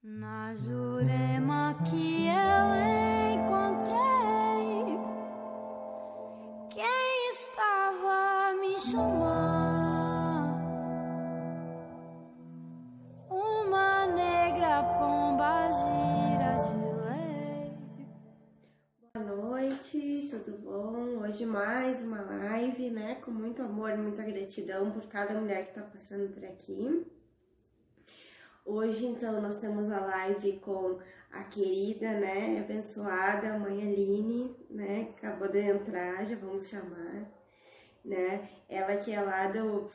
Na Jurema que eu encontrei quem estava a me chamar, uma negra pomba gira de lei. Boa noite, tudo bom? Hoje mais uma live, né? Com muito amor e muita gratidão por cada mulher que tá passando por aqui. Hoje, então, nós temos a live com a querida, né, abençoada Mãe Aline, né, que acabou de entrar, já vamos chamar, né, ela que é lá do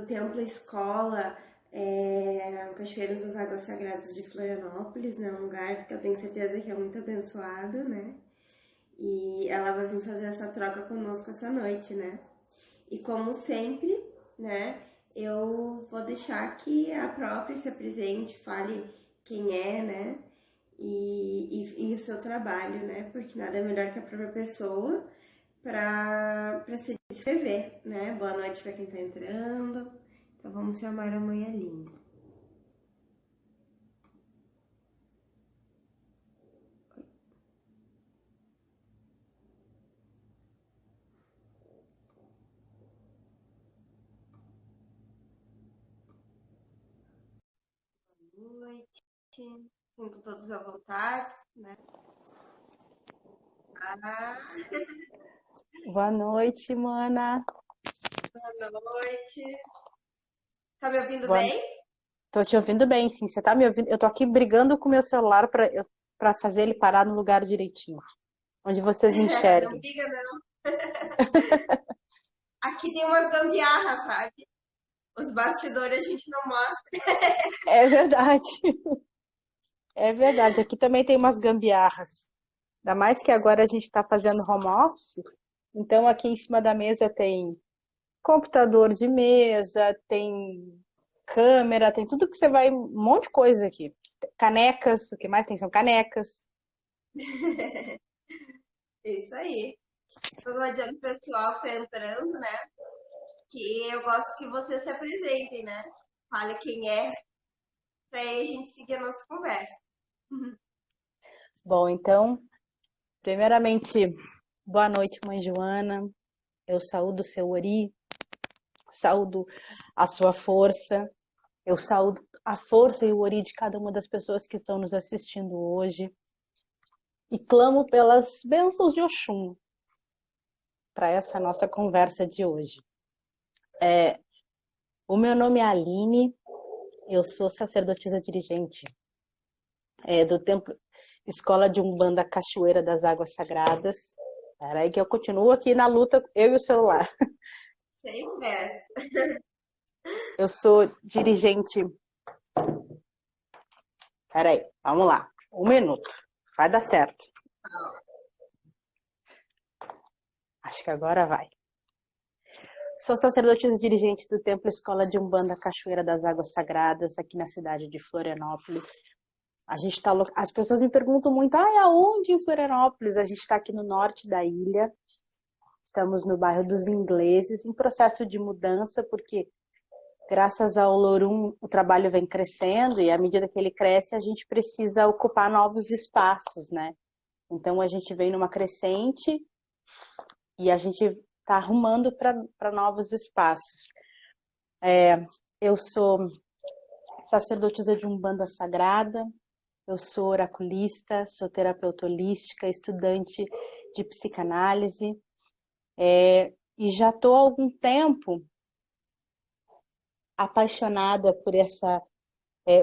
Templo Escola, Cachoeiras das Águas Sagradas de Florianópolis, né, um lugar que eu tenho certeza que é muito abençoado, né, e ela vai vir fazer essa troca conosco essa noite, né, e como sempre, né, eu vou deixar que a própria se apresente, fale quem é, né? E o seu trabalho, né? Porque nada é melhor que a própria pessoa para se descrever, né? Boa noite para quem tá entrando. Então vamos chamar a Mãe Aline. Boa noite. Sinto todos à vontade, né? Ah, Boa noite, mana. boa noite. Tá me ouvindo Boa... bem? Tô te ouvindo bem, sim. Você tá me ouvindo? Eu tô aqui brigando com o meu celular pra fazer ele parar no lugar direitinho, onde vocês me Não enxerguem. briga, não. Aqui tem umas gambiarras, sabe? Os bastidores a gente não mostra. É verdade. É verdade. Aqui também tem umas gambiarras. Ainda mais que agora a gente tá fazendo home office. Então aqui em cima da mesa tem computador de mesa, tem câmera, tem tudo que você vai, um monte de coisa aqui. Canecas, o que mais tem são canecas. Isso aí. Eu vou dizendo pro pessoal que tá entrando, né? Que eu gosto que vocês se apresentem, né? Fale quem é, pra aí a gente seguir a nossa conversa. Bom, então, primeiramente, boa noite, mãe Joana. Eu saúdo o seu Ori, saúdo a sua força, eu saúdo a força e o Ori de cada uma das pessoas que estão nos assistindo hoje e clamo pelas bênçãos de Oxum para essa nossa conversa de hoje. O meu nome é Aline, eu sou sacerdotisa dirigente do Templo Escola de Umbanda Cachoeira das Águas Sagradas. Peraí que eu continuo aqui na luta, eu e o celular. Sem pressa. Eu sou dirigente. Peraí, vamos lá. 1 minuto. Vai dar certo. Acho que agora vai. Sou sacerdotisa dirigente do Templo Escola de Umbanda Cachoeira das Águas Sagradas, aqui na cidade de Florianópolis. As pessoas me perguntam muito, aonde em Florianópolis? A gente está aqui no norte da ilha. Estamos no bairro dos Ingleses, em processo de mudança, porque graças ao Lorum o trabalho vem crescendo e à medida que ele cresce a gente precisa ocupar novos espaços, né? Então a gente vem numa crescente e a gente está arrumando para novos espaços. Eu sou sacerdotisa de Umbanda Sagrada, eu sou oraculista, sou terapeuta holística, estudante de psicanálise e já estou há algum tempo apaixonada por essa...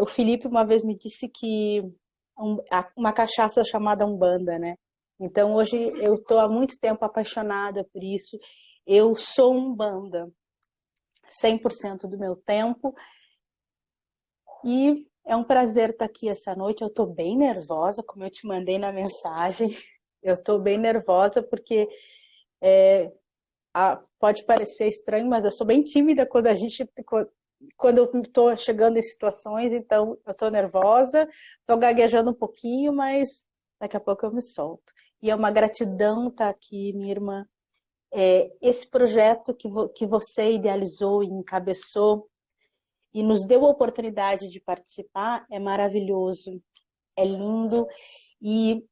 o Felipe uma vez me disse que uma cachaça chamada Umbanda, né? Então hoje eu estou há muito tempo apaixonada por isso. Eu sou Umbanda 100% do meu tempo e é um prazer estar aqui essa noite. Eu estou bem nervosa, como eu te mandei na mensagem. Eu estou bem nervosa porque pode parecer estranho, mas eu sou bem tímida quando eu estou chegando em situações, então eu estou nervosa, estou gaguejando um pouquinho, mas daqui a pouco eu me solto. E é uma gratidão estar aqui, minha irmã. Esse projeto que você idealizou e encabeçou, e nos deu a oportunidade de participar é maravilhoso, é lindo e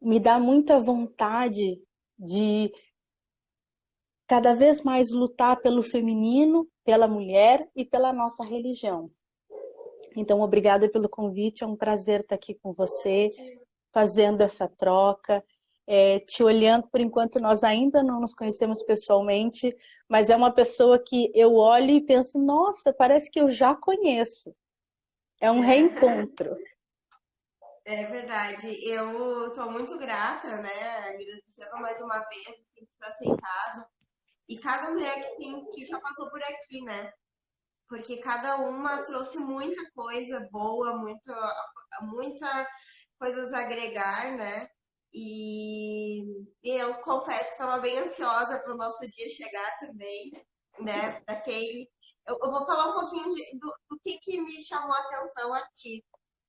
me dá muita vontade de cada vez mais lutar pelo feminino, pela mulher e pela nossa religião. Então, obrigada pelo convite, é um prazer estar aqui com você, fazendo essa troca, te olhando, por enquanto nós ainda não nos conhecemos pessoalmente, mas é uma pessoa que eu olho e penso, nossa, parece que eu já conheço. É um reencontro. É verdade. Eu estou muito grata, né? Agradecendo mais uma vez assim, por ter aceitado. E cada mulher que já passou por aqui, né? Porque cada uma trouxe muita coisa boa, muita coisas a agregar, né? E eu confesso que estava bem ansiosa para o nosso dia chegar também, né? Para quem. Eu vou falar um pouquinho do que me chamou a atenção a ti,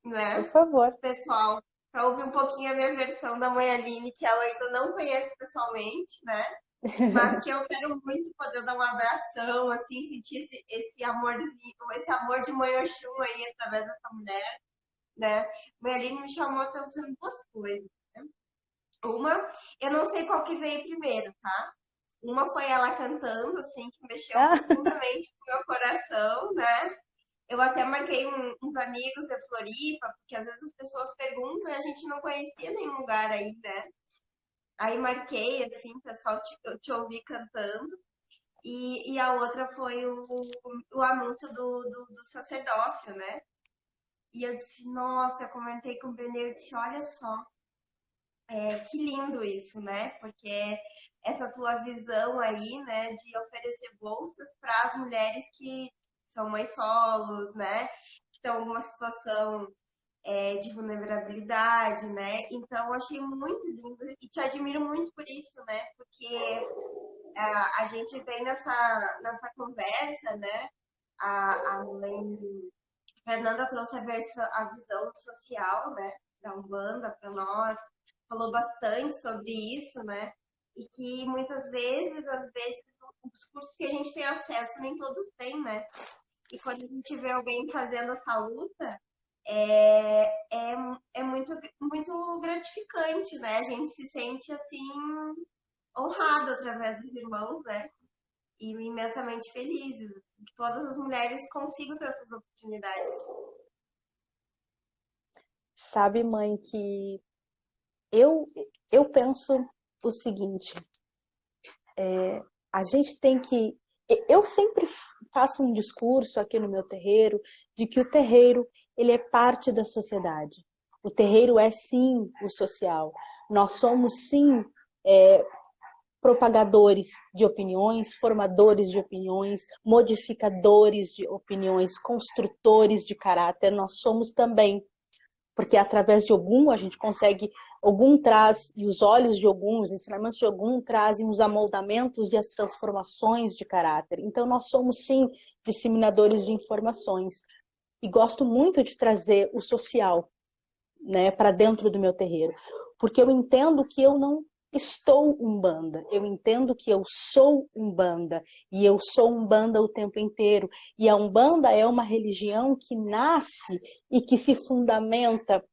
Por né? favor. Pessoal, para ouvir um pouquinho a minha versão da mãe Aline, que ela ainda não conhece pessoalmente, né? Mas que eu quero muito poder dar um abração, assim, sentir esse amorzinho, esse amor de mãe Oxum aí através dessa mulher, né? Mãe Aline me chamou a atenção em duas coisas. Uma, eu não sei qual que veio primeiro, tá? Uma foi ela cantando, assim, que mexeu profundamente com o meu coração, né? Eu até marquei uns amigos de Floripa, porque às vezes as pessoas perguntam e a gente não conhecia nenhum lugar aí, né? Aí marquei, assim, pessoal, eu te ouvi cantando. E a outra foi o anúncio do sacerdócio, né? E eu disse, nossa, eu comentei com o Benê, eu disse, olha só, que lindo isso, né? Porque essa tua visão aí, né, de oferecer bolsas para as mulheres que são mães solos, né? Que estão em alguma situação de vulnerabilidade, né? Então, eu achei muito lindo e te admiro muito por isso, né? Porque a gente vem nessa conversa, né? Além, a Fernanda trouxe a visão social, né? Da Umbanda para nós, falou bastante sobre isso, né? E que muitas vezes, às vezes, os cursos que a gente tem acesso nem todos têm, né? E quando a gente vê alguém fazendo essa luta, é muito, muito gratificante, né? A gente se sente assim honrado através dos irmãos, né? E imensamente felizes que todas as mulheres consigam ter essas oportunidades. Sabe, mãe, que eu penso o seguinte, a gente tem que... Eu sempre faço um discurso aqui no meu terreiro de que o terreiro, ele é parte da sociedade. O terreiro é, sim, o social. Nós somos, sim, propagadores de opiniões, formadores de opiniões, modificadores de opiniões, construtores de caráter. Nós somos também, porque através de Ogum a gente consegue, Ogum traz, e os olhos de Ogum, os ensinamentos de Ogum trazem os amoldamentos e as transformações de caráter. Então nós somos sim disseminadores de informações. E gosto muito de trazer o social, né, para dentro do meu terreiro, porque eu entendo que eu não estou umbanda, eu entendo que eu sou umbanda, e eu sou umbanda o tempo inteiro, e a umbanda é uma religião que nasce e que se fundamenta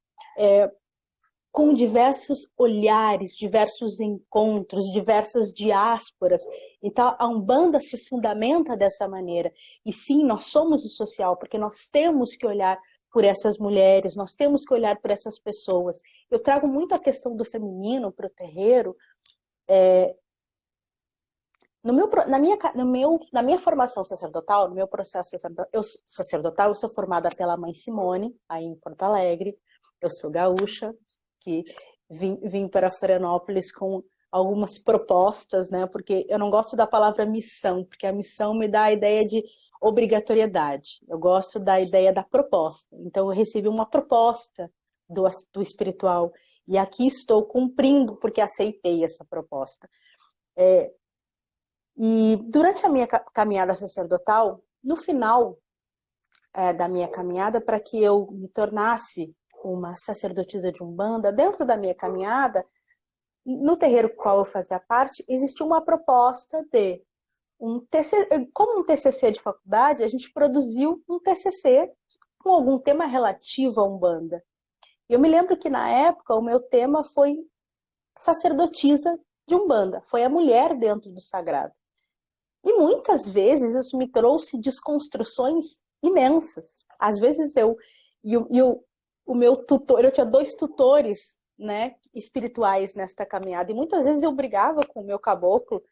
com diversos olhares, diversos encontros, diversas diásporas. Então a umbanda se fundamenta dessa maneira, e sim, nós somos o social, porque nós temos que olhar por essas mulheres, nós temos que olhar por essas pessoas. Eu trago muito a questão do feminino para o terreiro. Na minha formação sacerdotal, no meu processo sacerdotal, eu sou formada pela mãe Simone, aí em Porto Alegre. Eu sou gaúcha, que vim para Florianópolis com algumas propostas, né? Porque eu não gosto da palavra missão, porque a missão me dá a ideia de obrigatoriedade. Eu gosto da ideia da proposta. Então, eu recebi uma proposta do espiritual e aqui estou cumprindo porque aceitei essa proposta. E durante a minha caminhada sacerdotal, no final da minha caminhada, para que eu me tornasse uma sacerdotisa de Umbanda, dentro da minha caminhada, no terreiro qual eu fazia parte, existia uma proposta de como um TCC de faculdade, a gente produziu um TCC com algum tema relativo à Umbanda. E eu me lembro que na época o meu tema foi sacerdotisa de Umbanda, foi a mulher dentro do sagrado. E muitas vezes isso me trouxe desconstruções imensas. Às vezes o meu tutor, eu tinha 2 tutores, né, espirituais nesta caminhada, e muitas vezes eu brigava com o meu caboclo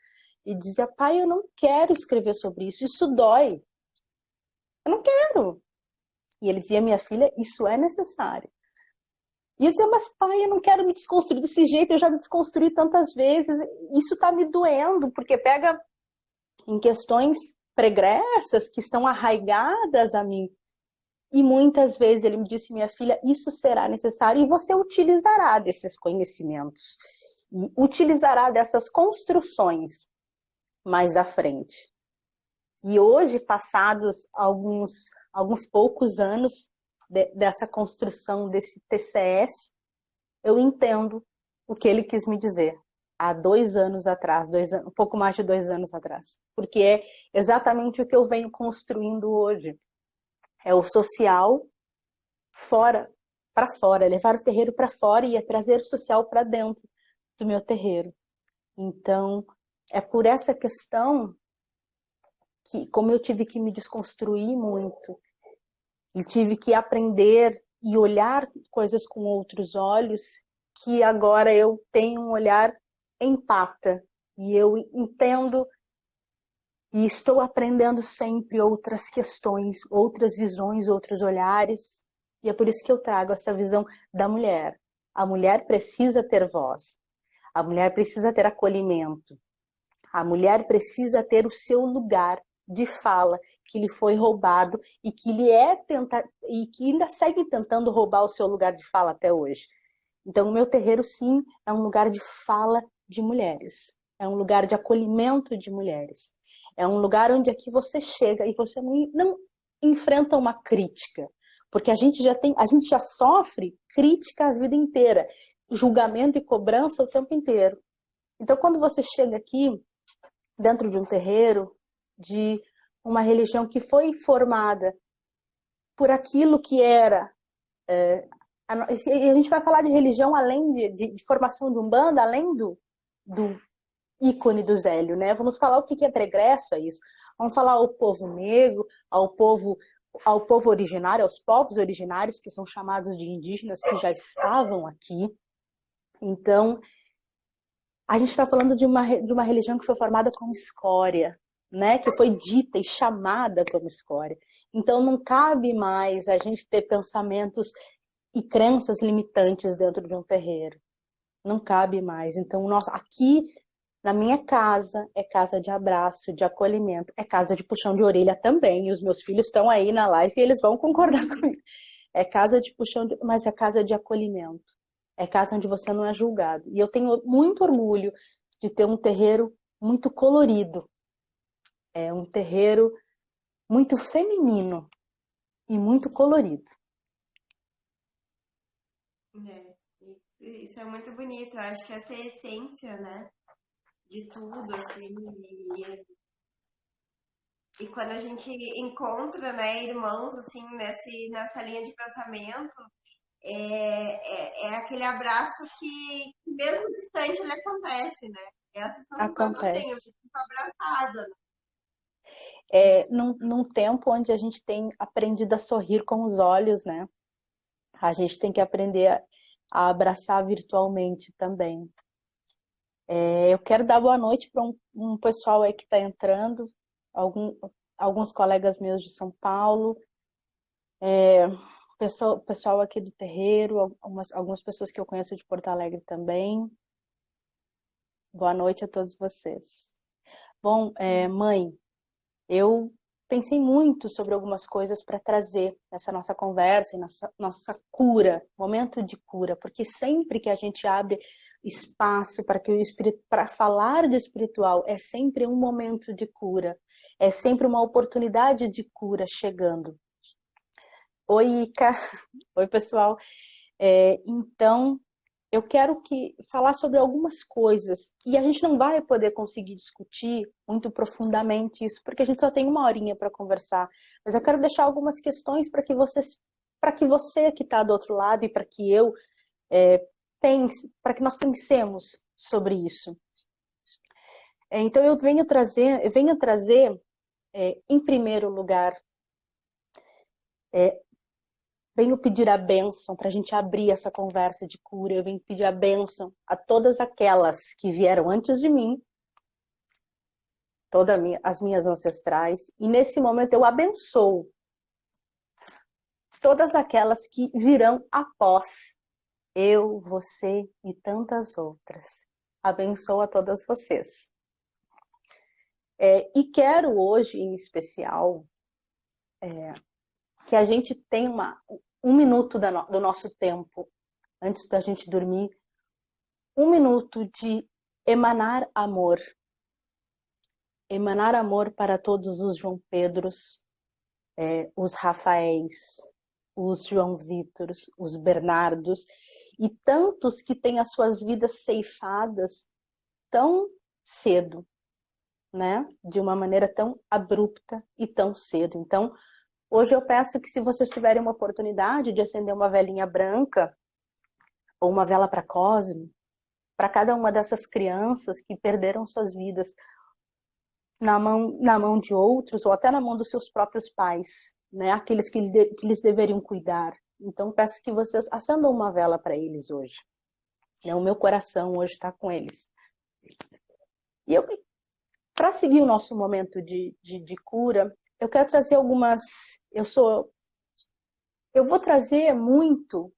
e dizia: pai, eu não quero escrever sobre isso, isso dói. Eu não quero. E ele dizia: minha filha, isso é necessário. E eu dizia: mas pai, eu não quero me desconstruir desse jeito, eu já me desconstruí tantas vezes, isso tá me doendo, porque pega em questões pregressas que estão arraigadas a mim. E muitas vezes ele me disse: minha filha, isso será necessário e você utilizará desses conhecimentos, e utilizará dessas construções mais à frente. E hoje, passados alguns poucos anos dessa construção desse TCS, eu entendo o que ele quis me dizer há 2 anos atrás, um pouco mais de 2 anos atrás. Porque é exatamente o que eu venho construindo hoje. É o social para fora, levar o terreiro para fora e trazer o social para dentro do meu terreiro. Então, é por essa questão que, como eu tive que me desconstruir muito, e tive que aprender e olhar coisas com outros olhos, que agora eu tenho um olhar empata, e eu entendo e estou aprendendo sempre outras questões, outras visões, outros olhares, e é por isso que eu trago essa visão da mulher. A mulher precisa ter voz, a mulher precisa ter acolhimento, a mulher precisa ter o seu lugar de fala que lhe foi roubado e que e que ainda segue tentando roubar o seu lugar de fala até hoje. Então, o meu terreiro, sim, é um lugar de fala de mulheres, é um lugar de acolhimento de mulheres, é um lugar onde aqui você chega e você não enfrenta uma crítica, porque a gente já sofre crítica a vida inteira, julgamento e cobrança o tempo inteiro. Então, quando você chega aqui dentro de um terreiro, de uma religião que foi formada por aquilo que era... a gente vai falar de religião além de formação de Umbanda, além do ícone do Zélio, né? Vamos falar o que é pregresso a isso. Vamos falar ao povo negro, ao povo originário, aos povos originários, que são chamados de indígenas, que já estavam aqui. Então, a gente está falando de uma religião que foi formada como escória, né? Que foi dita e chamada como escória. Então, não cabe mais a gente ter pensamentos e crenças limitantes dentro de um terreiro. Não cabe mais. Então, aqui na minha casa é casa de abraço, de acolhimento, é casa de puxão de orelha também. E os meus filhos estão aí na live e eles vão concordar comigo. É casa de puxão, mas é casa de acolhimento. É casa onde você não é julgado. E eu tenho muito orgulho de ter um terreiro muito colorido. É um terreiro muito feminino e muito colorido. Isso é muito bonito. Eu acho que essa é a essência, né? De tudo, assim. E quando a gente encontra, né, irmãos, assim, nessa linha de pensamento, é aquele abraço que mesmo distante ele acontece, né? É a sensação que eu tenho, eu me sinto abraçada. Num tempo onde a gente tem aprendido a sorrir com os olhos, né? A gente tem que aprender a abraçar virtualmente também. Eu quero dar boa noite para um pessoal aí que está entrando, alguns colegas meus de São Paulo, pessoal aqui do terreiro, algumas pessoas que eu conheço de Porto Alegre também. Boa noite a todos vocês. Bom, mãe, eu pensei muito sobre algumas coisas para trazer nessa nossa conversa e nossa cura, momento de cura, porque sempre que a gente abre espaço para falar de espiritual, é sempre um momento de cura, é sempre uma oportunidade de cura chegando. Oi, Ica. Oi, pessoal. Então, eu quero falar sobre algumas coisas, e a gente não vai poder conseguir discutir muito profundamente isso, porque a gente só tem uma horinha para conversar, mas eu quero deixar algumas questões para que você que está do outro lado e para que eu pense, para que nós pensemos sobre isso. Então eu venho trazer em primeiro lugar, venho pedir a bênção para a gente abrir essa conversa de cura. Eu venho pedir a bênção a todas aquelas que vieram antes de mim, as minhas ancestrais, e nesse momento eu abençoo todas aquelas que virão após eu, você e tantas outras. Abençoo a todas vocês. E quero hoje, em especial, que a gente tenha um minuto do nosso tempo, antes da gente dormir, um minuto de emanar amor. Emanar amor para todos os João Pedros, os Rafaéis, os João Vítors, os Bernardos, e tantos que têm as suas vidas ceifadas tão cedo, né? De uma maneira tão abrupta e tão cedo. Então, hoje eu peço que, se vocês tiverem uma oportunidade de acender uma velinha branca ou uma vela para Cosme, para cada uma dessas crianças que perderam suas vidas na mão de outros ou até na mão dos seus próprios pais, né? Aqueles que eles deveriam cuidar. Então, peço que vocês acendam uma vela para eles hoje. O meu coração hoje está com eles. E para seguir o nosso momento de cura, eu quero trazer algumas... Eu vou trazer muito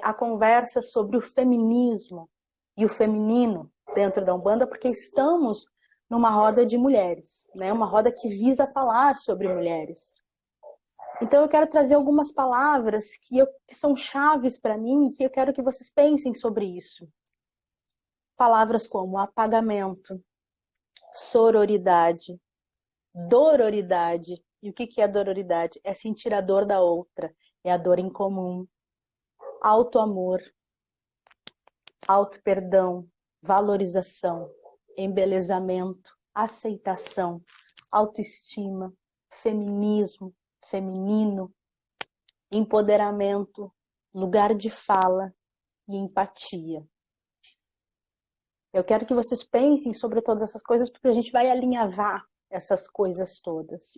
a conversa sobre o feminismo e o feminino dentro da Umbanda, porque estamos numa roda de mulheres, né? Uma roda que visa falar sobre mulheres. Então eu quero trazer algumas palavras que são chaves para mim e que eu quero que vocês pensem sobre isso. Palavras como apagamento, sororidade, dororidade. E o que é dororidade? É sentir a dor da outra, é a dor em comum. Auto-amor, auto-perdão, valorização, embelezamento, aceitação, autoestima, feminismo, feminino, empoderamento, lugar de fala e empatia. Eu quero que vocês pensem sobre todas essas coisas, porque a gente vai alinhavar essas coisas todas.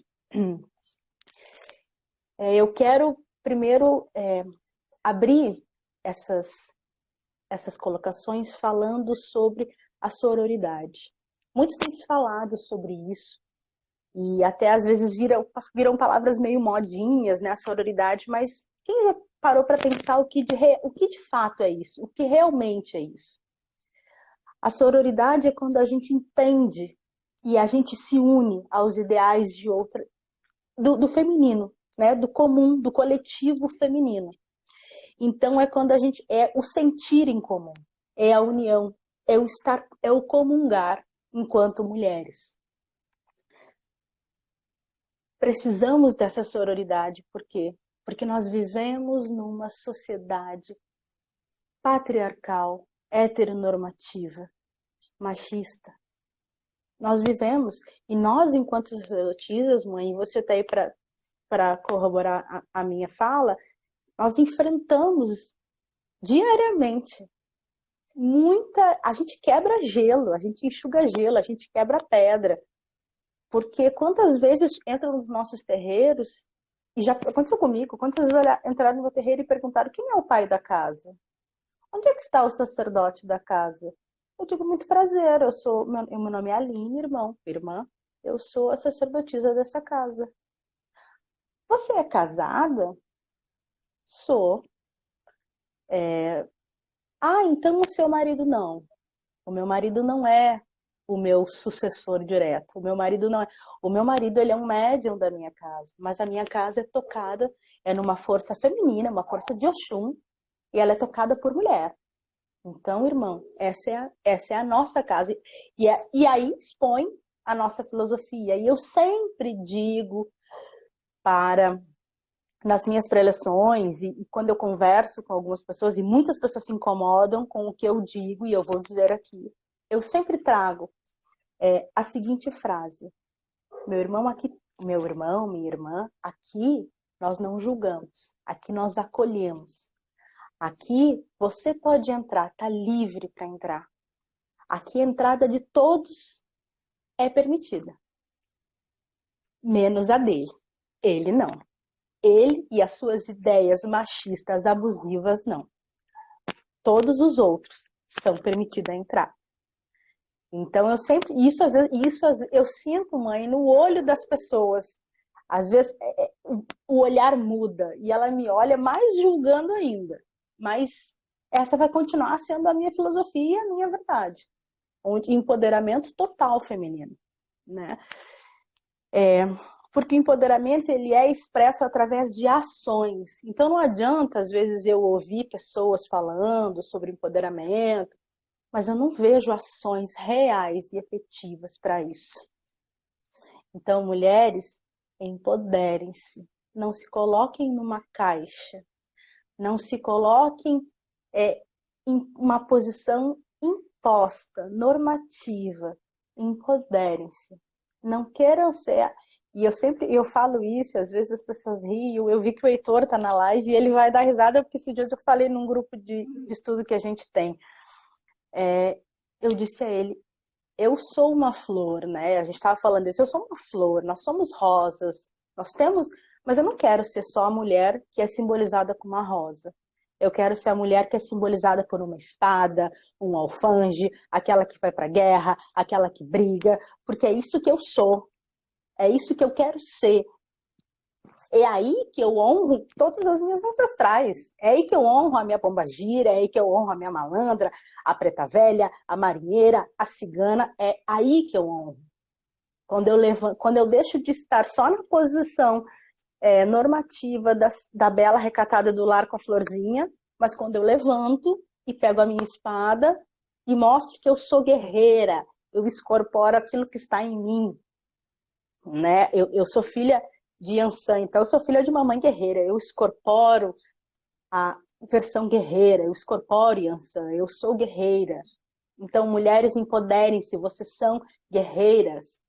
Eu quero primeiro abrir essas colocações falando sobre a sororidade. Muito tem se falado sobre isso, e até às vezes viram palavras meio modinhas, né, a sororidade, mas quem já parou para pensar o que de fato é isso? O que realmente é isso? A sororidade é quando a gente entende e a gente se une aos ideais de outra, do feminino, né, do comum, do coletivo feminino. Então é quando a gente o sentir em comum, é a união, é o comungar enquanto mulheres. Precisamos dessa sororidade, por quê? Porque nós vivemos numa sociedade patriarcal, heteronormativa, machista. Nós vivemos, e nós, enquanto sacerdotisas, mãe, você está aí para corroborar a minha fala, nós enfrentamos diariamente a gente quebra gelo, a gente enxuga gelo, a gente quebra pedra. Porque quantas vezes entram nos nossos terreiros, e já aconteceu comigo, quantas vezes entraram no meu terreiro e perguntaram: quem é o pai da casa? Onde é que está o sacerdote da casa? Eu digo: muito prazer, meu nome é Aline, irmã, eu sou a sacerdotisa dessa casa. Você é casada? Sou. Então o seu marido não. O meu marido não é o meu sucessor direto. O meu marido não é. O meu marido, ele é um médium da minha casa, mas a minha casa é tocada, numa força feminina, uma força de Oxum, e ela é tocada por mulher. Então, irmão, essa é a nossa casa. E aí expõe a nossa filosofia. E eu sempre digo para nas minhas preleções e quando eu converso com algumas pessoas, e muitas pessoas se incomodam com o que eu digo, e eu vou dizer aqui, eu sempre trago a seguinte frase: meu irmão, minha irmã, aqui nós não julgamos, aqui nós acolhemos. Aqui você pode entrar, está livre para entrar. Aqui a entrada de todos é permitida, menos a dele. Ele não. Ele e as suas ideias machistas, abusivas, não. Todos os outros são permitidos a entrar. Então eu sempre, eu sinto, mãe, no olho das pessoas. Às vezes o olhar muda e ela me olha mais julgando ainda. Mas essa vai continuar sendo a minha filosofia e a minha verdade. Onde empoderamento total feminino, né? Porque o empoderamento ele é expresso através de ações. Então não adianta, às vezes, eu ouvir pessoas falando sobre empoderamento, mas eu não vejo ações reais e efetivas para isso. Então, mulheres, empoderem-se. Não se coloquem numa caixa. Não se coloquem em uma posição imposta, normativa. Empoderem-se. Não queiram ser... E eu falo isso, às vezes as pessoas riem. Eu vi que o Heitor está na live e ele vai dar risada, porque esse dia eu falei num grupo de estudo que a gente tem. Eu disse a ele, eu sou uma flor, né? A gente estava falando disso, eu sou uma flor, nós somos rosas, nós temos... Mas eu não quero ser só a mulher que é simbolizada com uma rosa. Eu quero ser a mulher que é simbolizada por uma espada, um alfange, aquela que vai para a guerra, aquela que briga, porque é isso que eu sou. É isso que eu quero ser. É aí que eu honro todas as minhas ancestrais. É aí que eu honro a minha pombagira, é aí que eu honro a minha malandra, a preta velha, a marinheira, a cigana. É aí que eu honro. Quando eu deixo de estar só na posição normativa da bela recatada do lar com a florzinha, mas quando eu levanto e pego a minha espada e mostro que eu sou guerreira, eu incorporo aquilo que está em mim. Né? Eu sou filha de Yansan, então eu sou filha de uma mãe guerreira, eu incorporo a versão guerreira, eu incorporo Yansan, eu sou guerreira. Então, mulheres, empoderem-se, vocês são guerreiras,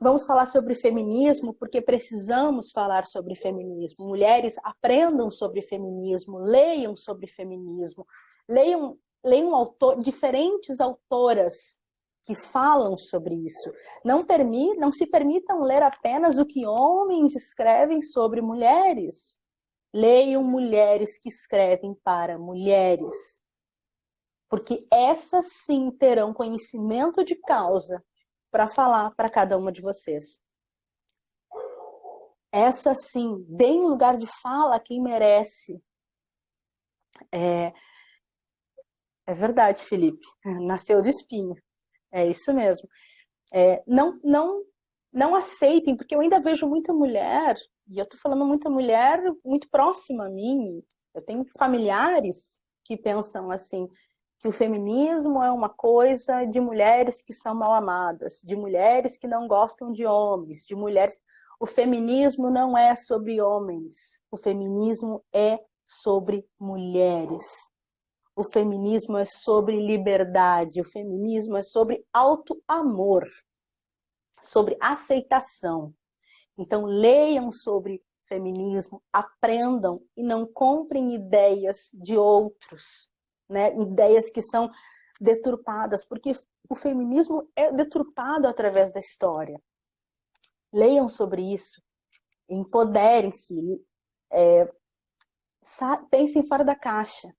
Vamos falar sobre feminismo, porque precisamos falar sobre feminismo. Mulheres, aprendam sobre feminismo, leiam sobre feminismo, leiam diferentes autoras que falam sobre isso. Não se permitam ler apenas o que homens escrevem sobre mulheres. Leiam mulheres que escrevem para mulheres. Porque essas sim terão conhecimento de causa para falar para cada uma de vocês. Essas sim, deem lugar de fala a quem merece. É verdade, Felipe. Nasceu do espinho. É isso mesmo. Não aceitem, porque eu ainda vejo muita mulher, e eu estou falando muita mulher muito próxima a mim. Eu tenho familiares que pensam assim, que o feminismo é uma coisa de mulheres que são mal amadas, de mulheres que não gostam de homens, de mulheres... O feminismo não é sobre homens, o feminismo é sobre mulheres. O feminismo é sobre liberdade, o feminismo é sobre auto-amor, sobre aceitação. Então, leiam sobre feminismo, aprendam e não comprem ideias de outros, né? Ideias que são deturpadas, porque o feminismo é deturpado através da história. Leiam sobre isso, empoderem-se, pensem fora da caixa.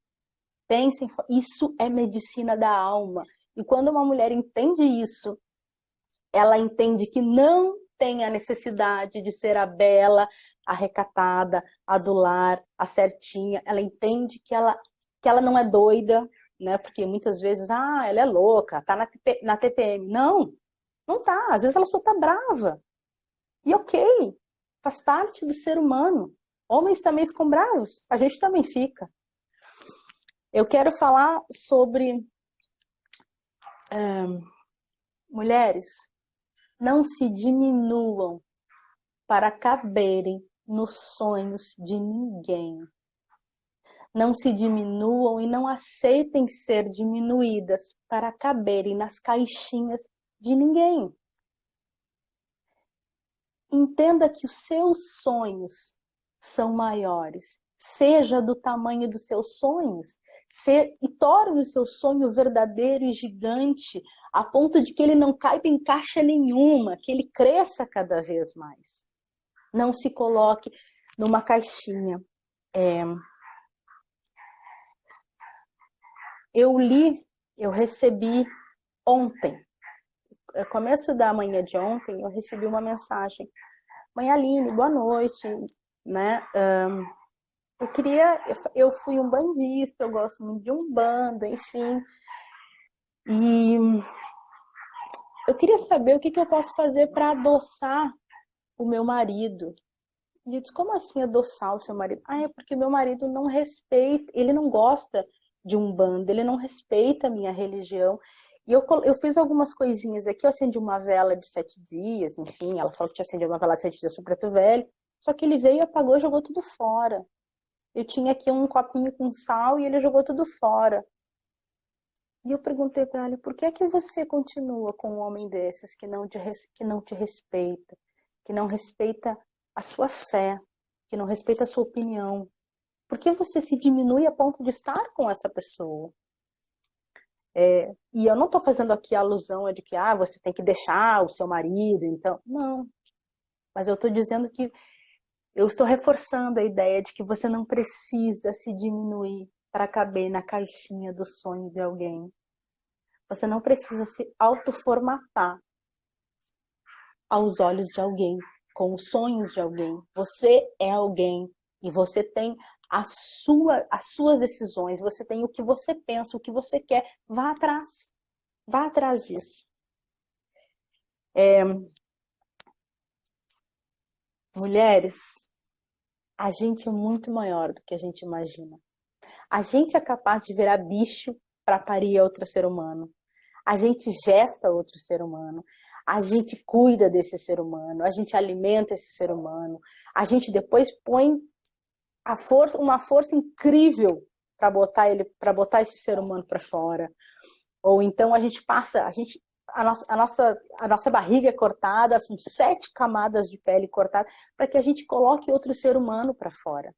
Pensem, isso é medicina da alma. E quando uma mulher entende isso, ela entende que não tem a necessidade de ser a bela, a recatada, a do lar, a certinha. Ela entende que ela não é doida, né? Porque muitas vezes, ela é louca, tá na TPM. Não, não tá. Às vezes ela só tá brava. E ok, faz parte do ser humano. Homens também ficam bravos, a gente também fica. Eu quero falar sobre mulheres, não se diminuam para caberem nos sonhos de ninguém. Não se diminuam e não aceitem ser diminuídas para caberem nas caixinhas de ninguém. Entenda que os seus sonhos são maiores. Seja do tamanho dos seus sonhos. E torne o seu sonho verdadeiro e gigante, a ponto de que ele não caiba em caixa nenhuma, que ele cresça cada vez mais. Não se coloque numa caixinha. Eu recebi ontem, no começo da manhã de ontem, eu recebi uma mensagem. Mãe Aline, boa noite, né? Eu fui umbandista, eu gosto muito de umbanda, enfim. E eu queria saber o que eu posso fazer para adoçar o meu marido. E eu disse, como assim adoçar o seu marido? É porque meu marido não respeita, ele não gosta de umbanda, ele não respeita a minha religião. E eu fiz algumas coisinhas aqui, eu acendi uma vela de 7 dias, enfim, ela falou que tinha acendido uma vela de 7 dias pro preto velho, só que ele veio, apagou e jogou tudo fora. Eu tinha aqui um copinho com sal e ele jogou tudo fora. E eu perguntei para ele, por que é que você continua com um homem desses que não te respeita, que não respeita a sua fé, que não respeita a sua opinião? Por que você se diminui a ponto de estar com essa pessoa? E eu não estou fazendo aqui a alusão de que você tem que deixar o seu marido, então. Não. Mas eu estou dizendo que eu estou reforçando a ideia de que você não precisa se diminuir para caber na caixinha do sonho de alguém. Você não precisa se autoformatar aos olhos de alguém, com os sonhos de alguém. Você é alguém e você tem as suas decisões, você tem o que você pensa, o que você quer. Vá atrás disso. Mulheres, a gente é muito maior do que a gente imagina. A gente é capaz de virar bicho para parir outro ser humano. A gente gesta outro ser humano. A gente cuida desse ser humano. A gente alimenta esse ser humano. A gente depois põe uma força incrível para botar esse ser humano para fora. Ou então a nossa barriga é cortada, são 7 camadas de pele cortadas para que a gente coloque outro ser humano para fora.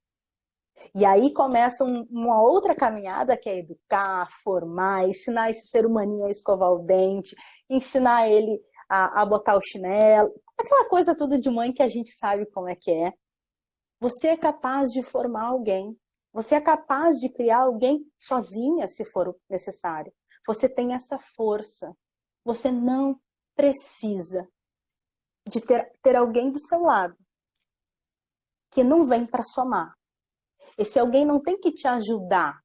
E aí começa uma outra caminhada que é educar, formar, ensinar esse ser humaninho a escovar o dente, ensinar ele a botar o chinelo, aquela coisa toda de mãe que a gente sabe como é que é. Você é capaz de formar alguém. Você é capaz de criar alguém sozinha, se for necessário. Você tem essa força. Você não precisa de ter alguém do seu lado que não vem para somar. Esse alguém não tem que te ajudar.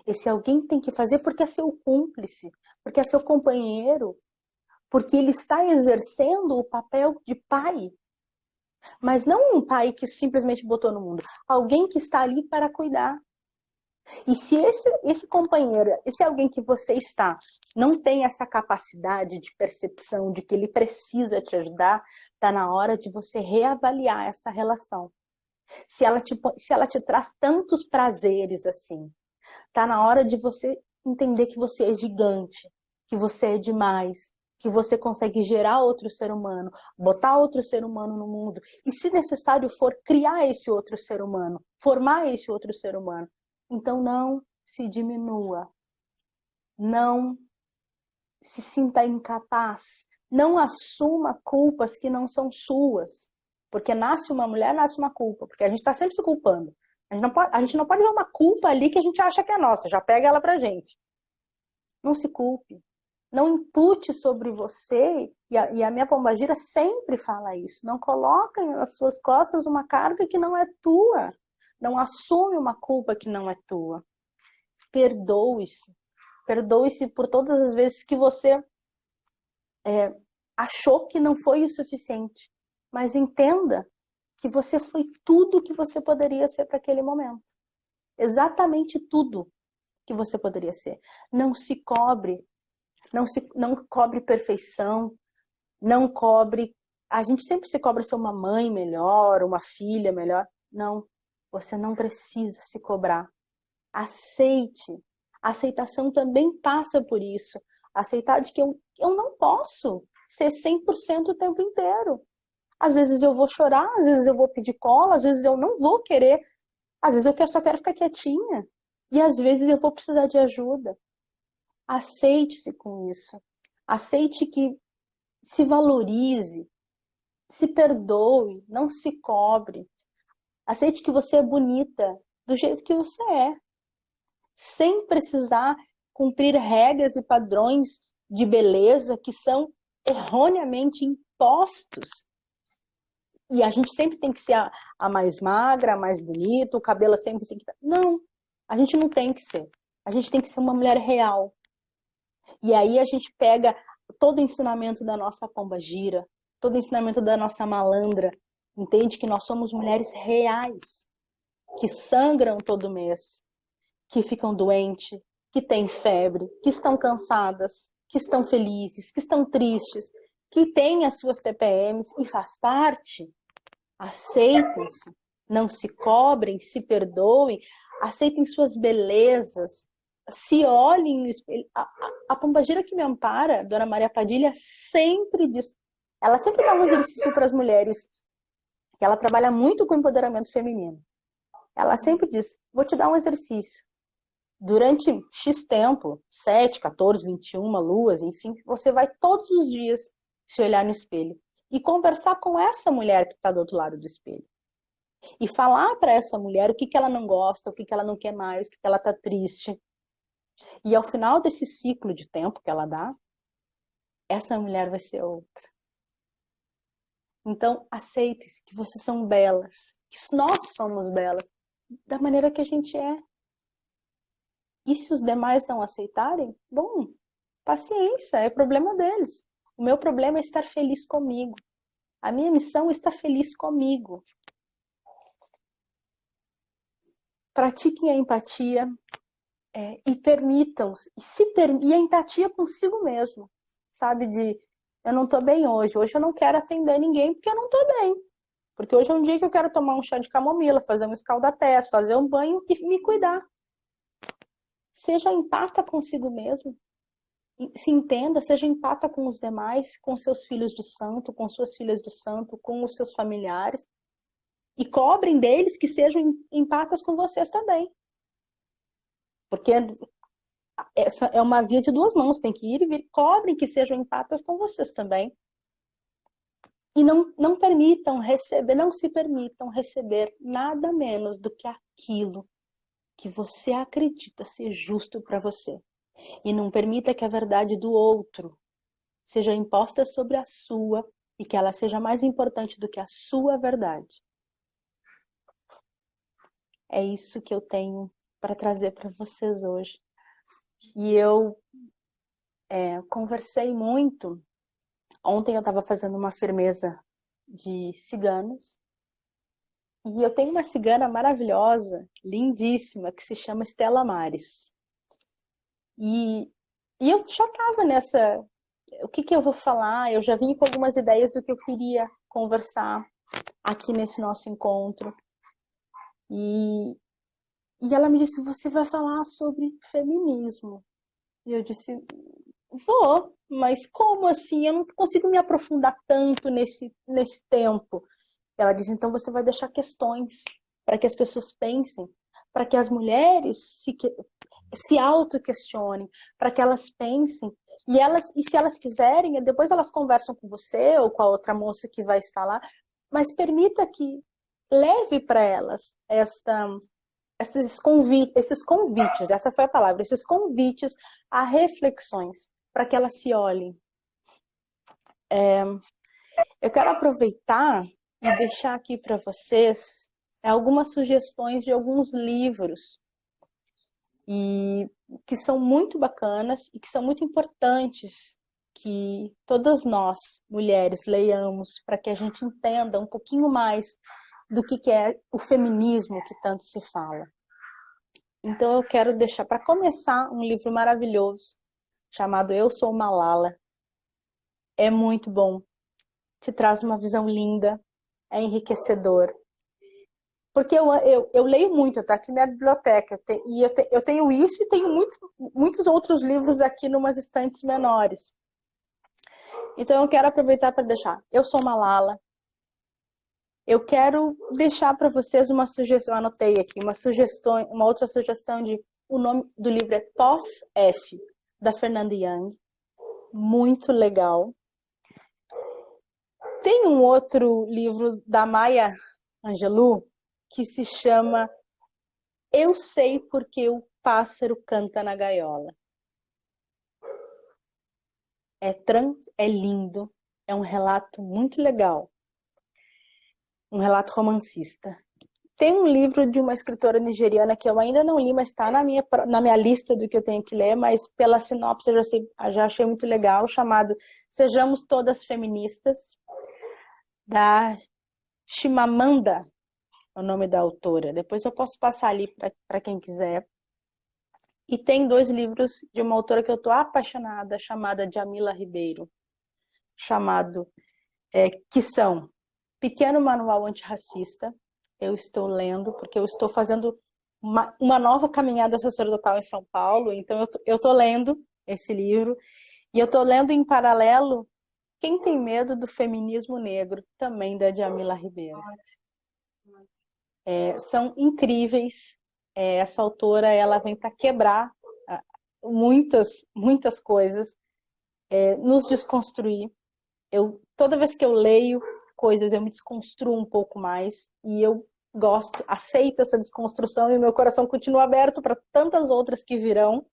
Esse alguém tem que fazer porque é seu cúmplice, porque é seu companheiro, porque ele está exercendo o papel de pai. Mas não um pai que simplesmente botou no mundo. Alguém que está ali para cuidar. E se esse companheiro, esse alguém que você está, não tem essa capacidade de percepção de que ele precisa te ajudar, está na hora de você reavaliar essa relação. Se ela te traz tantos prazeres assim, está na hora de você entender que você é gigante, que você é demais, que você consegue gerar outro ser humano, botar outro ser humano no mundo, e se necessário for, criar esse outro ser humano, formar esse outro ser humano. Então não se diminua, não se sinta incapaz, não assuma culpas que não são suas, porque nasce uma mulher, nasce uma culpa, porque a gente está sempre se culpando. A gente não pode ver uma culpa ali que a gente acha que é nossa, já pega ela pra gente. Não se culpe. Não impute sobre você, e a minha pombagira sempre fala isso, não coloque nas suas costas uma carga que não é tua. Não assume uma culpa que não é tua. Perdoe-se. Perdoe-se por todas as vezes que você achou que não foi o suficiente. Mas entenda que você foi tudo o que você poderia ser para aquele momento. Exatamente tudo que você poderia ser. Não se cobre. Não cobre perfeição. Não cobre a gente sempre se cobra ser uma mãe melhor, uma filha melhor. Não, você não precisa se cobrar. Aceite. A aceitação também passa por isso. Aceitar de que eu não posso ser 100% o tempo inteiro. Às vezes eu vou chorar, às vezes eu vou pedir cola, às vezes eu não vou querer, às vezes eu só quero ficar quietinha. E às vezes eu vou precisar de ajuda. Aceite-se com isso. Aceite que se valorize, se perdoe, não se cobre. Aceite que você é bonita do jeito que você é, sem precisar cumprir regras e padrões de beleza que são erroneamente impostos. E a gente sempre tem que ser a mais magra, a mais bonita, o cabelo sempre tem que estar... Não, a gente não tem que ser. A gente tem que ser uma mulher real. E aí a gente pega todo o ensinamento da nossa pombagira, todo o ensinamento da nossa malandra, entende que nós somos mulheres reais, que sangram todo mês, que ficam doentes, que têm febre, que estão cansadas, que estão felizes, que estão tristes, que têm as suas TPMs e faz parte. Aceitem-se, não se cobrem, se perdoem, aceitem suas belezas, se olhem no espelho. A pombagira que me ampara, Dona Maria Padilha, sempre diz, ela sempre dá um exercício para as mulheres, que ela trabalha muito com empoderamento feminino. Ela sempre diz, vou te dar um exercício. Durante X tempo, 7, 14, 21 luas, enfim, você vai todos os dias se olhar no espelho e conversar com essa mulher que está do outro lado do espelho. E falar para essa mulher o que ela não gosta, o que ela não quer mais, o que ela está triste. E ao final desse ciclo de tempo que ela dá, essa mulher vai ser outra. Então, aceite-se que vocês são belas, que nós somos belas, da maneira que a gente é. E se os demais não aceitarem, bom, paciência, é problema deles. O meu problema é estar feliz comigo. A minha missão é estar feliz comigo. Pratiquem a empatia e permitam-se. E a empatia consigo mesmo. Sabe, eu não estou bem hoje. Hoje eu não quero atender ninguém porque eu não estou bem. Porque hoje é um dia que eu quero tomar um chá de camomila, fazer um escaldapés, fazer um banho e me cuidar. Seja empata consigo mesmo. Se entenda, seja empata com os demais, com seus filhos do santo, com suas filhas do santo, com os seus familiares. E cobrem deles que sejam empatas com vocês também. Porque essa é uma via de duas mãos, tem que ir e vir. Cobrem que sejam empatas com vocês também. E não permitam receber, não se permitam receber nada menos do que aquilo que você acredita ser justo para você. E não permita que a verdade do outro seja imposta sobre a sua e que ela seja mais importante do que a sua verdade. É isso que eu tenho para trazer para vocês hoje. E eu conversei muito. Ontem eu estava fazendo uma firmeza de ciganos. E eu tenho uma cigana maravilhosa, lindíssima, que se chama Estela Mares. E eu já estava nessa... O que eu vou falar? Eu já vim com algumas ideias do que eu queria conversar aqui nesse nosso encontro. E ela me disse, você vai falar sobre feminismo. E eu disse, vou, mas como assim? Eu não consigo me aprofundar tanto nesse tempo. Ela disse, então você vai deixar questões para que as pessoas pensem, para que as mulheres se auto-questionem, para que elas pensem. E se elas quiserem, depois elas conversam com você ou com a outra moça que vai estar lá, mas permita que leve para elas esses convites, essa foi a palavra, esses convites a reflexões, para que elas se olhem. Eu quero aproveitar e deixar aqui para vocês algumas sugestões de alguns livros e que são muito bacanas e que são muito importantes que todas nós, mulheres, leiamos para que a gente entenda um pouquinho mais do que é o feminismo que tanto se fala. Então eu quero deixar para começar um livro maravilhoso chamado Eu Sou Malala. É muito bom. te traz uma visão linda, é enriquecedor. Porque eu leio muito, está aqui na biblioteca, eu tenho isso e tenho muitos outros livros aqui em umas estantes menores. Então eu quero aproveitar para deixar. Eu sou Malala. Eu quero deixar para vocês uma sugestão, anotei aqui, uma outra sugestão o nome do livro é Pós-F, da Fernanda Young. Muito legal. Tem um outro livro da Maya Angelou que se chama Eu Sei Porque o Pássaro Canta na Gaiola. É lindo, é um relato muito legal. Um relato romancista. Tem um livro de uma escritora nigeriana que eu ainda não li, mas está na minha lista do que eu tenho que ler, mas pela sinopse eu já achei muito legal, chamado Sejamos Todas Feministas, da Chimamanda, é o nome da autora. Depois eu posso passar ali para quem quiser. E tem 2 livros de uma autora que eu estou apaixonada, chamada Djamila Ribeiro, que são Pequeno Manual Antirracista. Eu estou lendo, porque eu estou fazendo uma nova caminhada sacerdotal em São Paulo, então eu estou lendo esse livro, e eu estou lendo em paralelo Quem Tem Medo do Feminismo Negro, também da Djamila Ribeiro. São incríveis. Essa autora, ela vem para quebrar muitas coisas, nos desconstruir. Toda vez que eu leio coisas, eu me desconstruo um pouco mais, e eu aceito essa desconstrução, e o meu coração continua aberto para tantas outras que virão.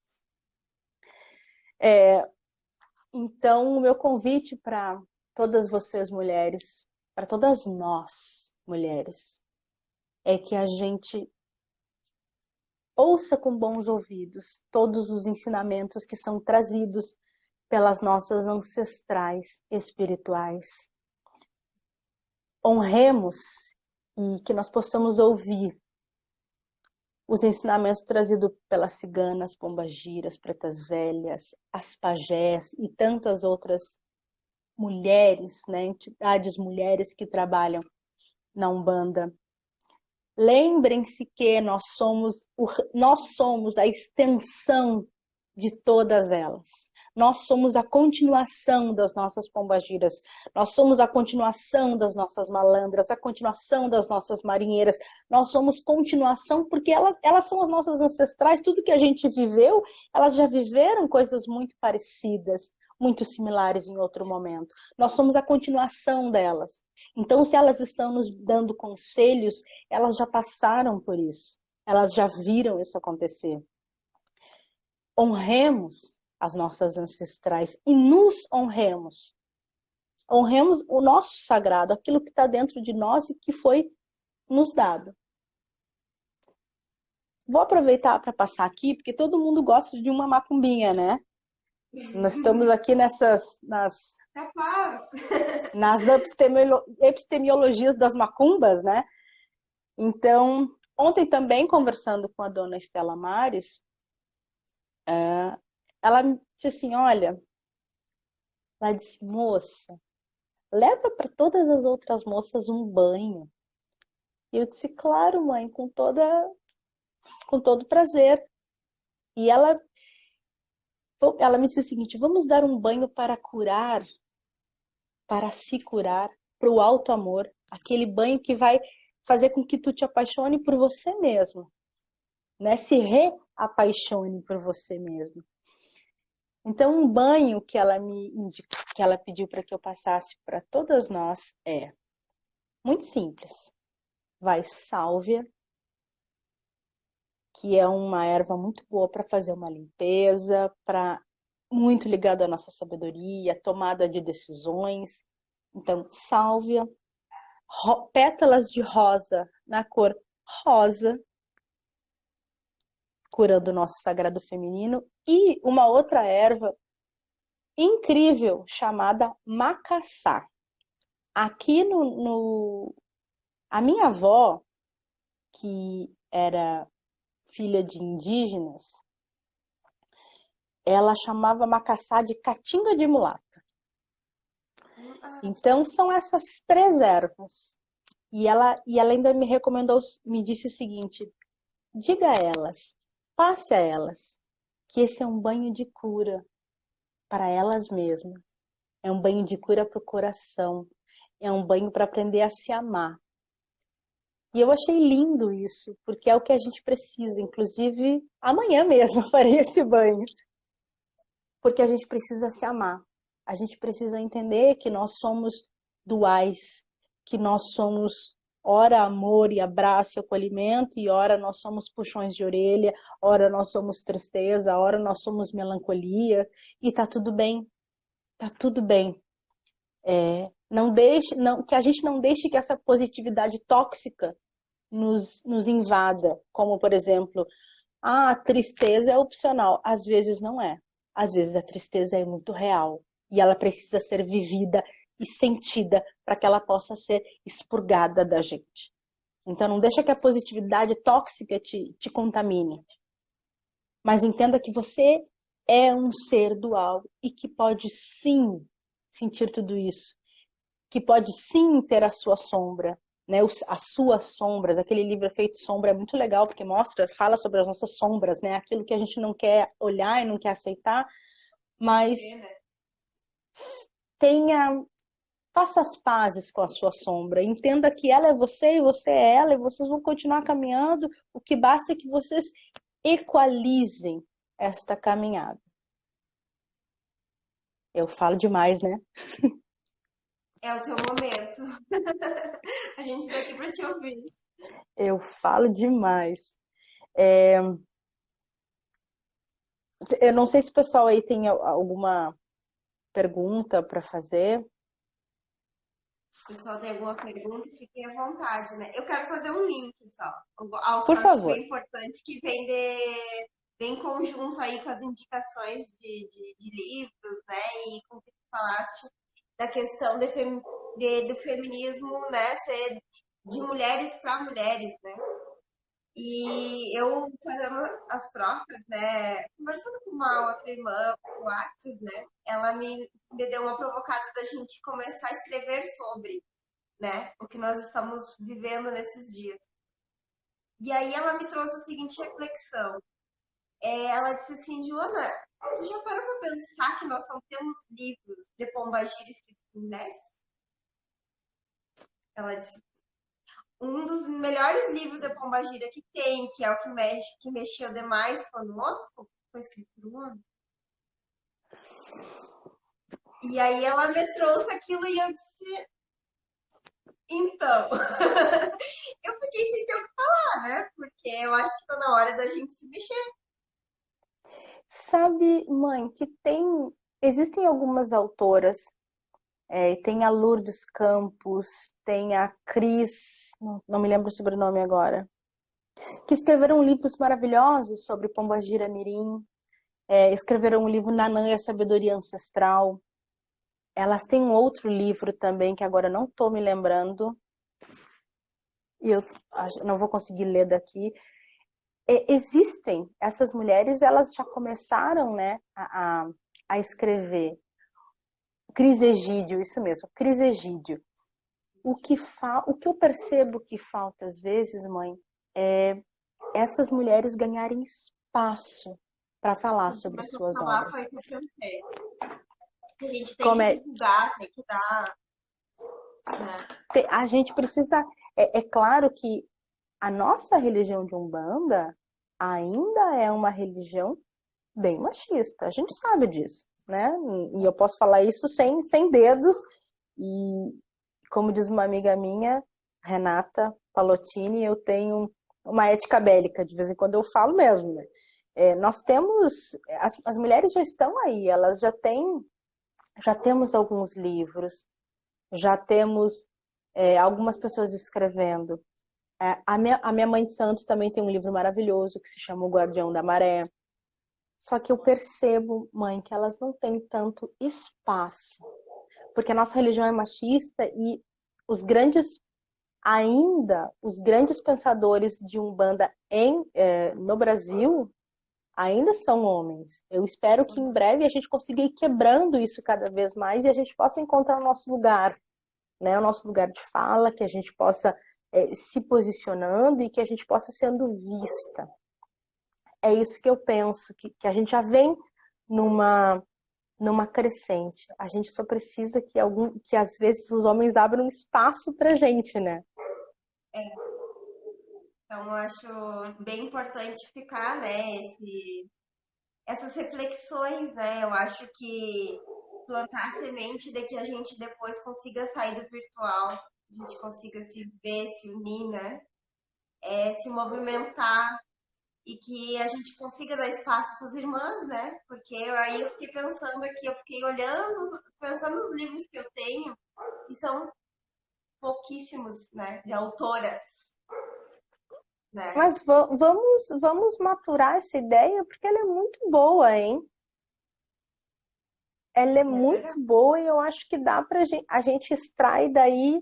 Então, o meu convite para todas vocês mulheres, para todas nós mulheres, é que a gente ouça com bons ouvidos todos os ensinamentos que são trazidos pelas nossas ancestrais espirituais. Honremos e que nós possamos ouvir os ensinamentos trazidos pelas ciganas, pombagiras, pretas velhas, as pajés e tantas outras mulheres, né, entidades mulheres que trabalham na Umbanda. Lembrem-se que nós somos a extensão de todas elas. Nós somos a continuação das nossas pombagiras, nós somos a continuação das nossas malandras, a continuação das nossas marinheiras, nós somos continuação porque elas são as nossas ancestrais, tudo que a gente viveu, elas já viveram coisas muito parecidas, muito similares em outro momento. Nós somos a continuação delas. Então, se elas estão nos dando conselhos, elas já passaram por isso, elas já viram isso acontecer. Honremos as nossas ancestrais e nos honremos. Honremos o nosso sagrado, aquilo que está dentro de nós e que foi nos dado. Vou aproveitar para passar aqui, porque todo mundo gosta de uma macumbinha, né? Nós estamos aqui nas epistemiologias das macumbas, né? Então, ontem também, conversando com a dona Estela Mares, ela me disse assim, olha, ela disse, moça, leva para todas as outras moças um banho. E eu disse, claro, mãe, com todo prazer. E ela me disse o seguinte, vamos dar um banho para curar, para se curar, para o alto amor, aquele banho que vai fazer com que tu te apaixone por você mesmo, né? Se reapaixone por você mesmo. Então, um banho que ela que ela pediu para que eu passasse para todas nós é muito simples. Vai sálvia, que é uma erva muito boa para fazer uma limpeza, muito ligada à nossa sabedoria, tomada de decisões. Então, sálvia, pétalas de rosa na cor rosa, curando o nosso sagrado feminino, e uma outra erva incrível chamada macaçá. Aqui a minha avó, que era filha de indígenas, ela chamava macaçá de catinga de mulata. Então, são essas 3 ervas. E ela ainda me recomendou, me disse o seguinte: diga a elas, passe a elas, que esse é um banho de cura para elas mesmas. É um banho de cura para o coração. É um banho para aprender a se amar. E eu achei lindo isso, porque é o que a gente precisa. Inclusive, amanhã mesmo eu farei esse banho. Porque a gente precisa se amar. A gente precisa entender que nós somos duais, que nós somos ora amor e abraço e acolhimento, e ora nós somos puxões de orelha, ora nós somos tristeza, ora nós somos melancolia, e tá tudo bem. Tá tudo bem. Não deixe, não, que a gente não deixe que essa positividade tóxica nos invada, como por exemplo, a tristeza é opcional. Às vezes não é. Às vezes a tristeza é muito real e ela precisa ser vivida e sentida para que ela possa ser expurgada da gente. Então não deixa que a positividade tóxica te contamine. Mas entenda que você é um ser dual e que pode sim sentir tudo isso, que pode sim ter a sua sombra, né? As suas sombras. Aquele livro Efeito Sombra é muito legal porque fala sobre as nossas sombras, né? Aquilo que a gente não quer olhar e não quer aceitar, mas faça as pazes com a sua sombra, entenda que ela é você e você é ela, e vocês vão continuar caminhando. O que basta é que vocês equalizem esta caminhada. Eu falo demais, né? É o teu momento. A gente está aqui para te ouvir. Eu falo demais. Eu não sei se o pessoal aí tem alguma pergunta para fazer. O pessoal tem alguma pergunta, fiquem à vontade, né? Eu quero fazer um link só. Algo que Por eu acho favor. bem importante, que vem em conjunto aí com as indicações de livros, né? E com o que tu falaste da questão do feminismo, né? Ser de mulheres para mulheres, né? E eu fazendo as trocas, né? Conversando com uma outra irmã no WhatsApp, né? Ela me deu uma provocada da gente começar a escrever sobre, né? O que nós estamos vivendo nesses dias. E aí ela me trouxe a seguinte reflexão. Ela disse assim, Joana, tu já parou para pensar que nós só temos livros de Pombagira escritos por mulheres? Ela disse, um dos melhores livros de Pombagira que tem, que é o que mexeu demais conosco, foi escrito por um homem. E aí ela me trouxe aquilo e eu disse, então, eu fiquei sem ter o que falar, né? Porque eu acho que tá na hora da gente se mexer. Sabe, mãe, que existem algumas autoras, tem a Lourdes Campos, tem a Cris, não me lembro o sobrenome agora, que escreveram livros maravilhosos sobre Pombagira Mirim, escreveram um livro Nanã e a Sabedoria Ancestral. Elas têm um outro livro também, que agora não estou me lembrando, e eu não vou conseguir ler daqui. Existem essas mulheres, elas já começaram, né, a escrever. Cris Egídio, isso mesmo, Cris Egídio. O que eu percebo que falta às vezes, mãe, é essas mulheres ganharem espaço para falar sobre suas obras. Foi o que eu pensei. A gente tem que divulgar, tem que dar. Né? A gente precisa. É claro que a nossa religião de Umbanda ainda é uma religião bem machista. A gente sabe disso, né? E eu posso falar isso sem dedos. E, como diz uma amiga minha, Renata Palottini, eu tenho uma ética bélica. De vez em quando eu falo mesmo, né? Nós temos... As mulheres já estão aí, elas já temos alguns livros, já temos algumas pessoas escrevendo. A minha mãe de santos também tem um livro maravilhoso que se chama O Guardião da Maré. Só que eu percebo, mãe, que elas não têm tanto espaço. Porque a nossa religião é machista e os grandes pensadores de Umbanda no Brasil ainda são homens. Eu espero que em breve a gente consiga ir quebrando isso cada vez mais e a gente possa encontrar o nosso lugar, né? O nosso lugar de fala, que a gente possa se posicionando e que a gente possa sendo vista. É isso que eu penso, que a gente já vem numa crescente. A gente só precisa que às vezes os homens abram espaço pra gente, né? Então, eu acho bem importante ficar, né, essas reflexões, né? Eu acho que plantar semente de que a gente depois consiga sair do virtual, a gente consiga se ver, se unir, né? Se movimentar e que a gente consiga dar espaço às suas irmãs, né? Porque aí eu fiquei pensando aqui, eu fiquei olhando, pensando nos livros que eu tenho, e são pouquíssimos, né, de autoras, né? Mas vamos maturar essa ideia porque ela é muito boa, hein? Ela é É muito verdade. boa e eu acho que dá pra gente, a gente extrai daí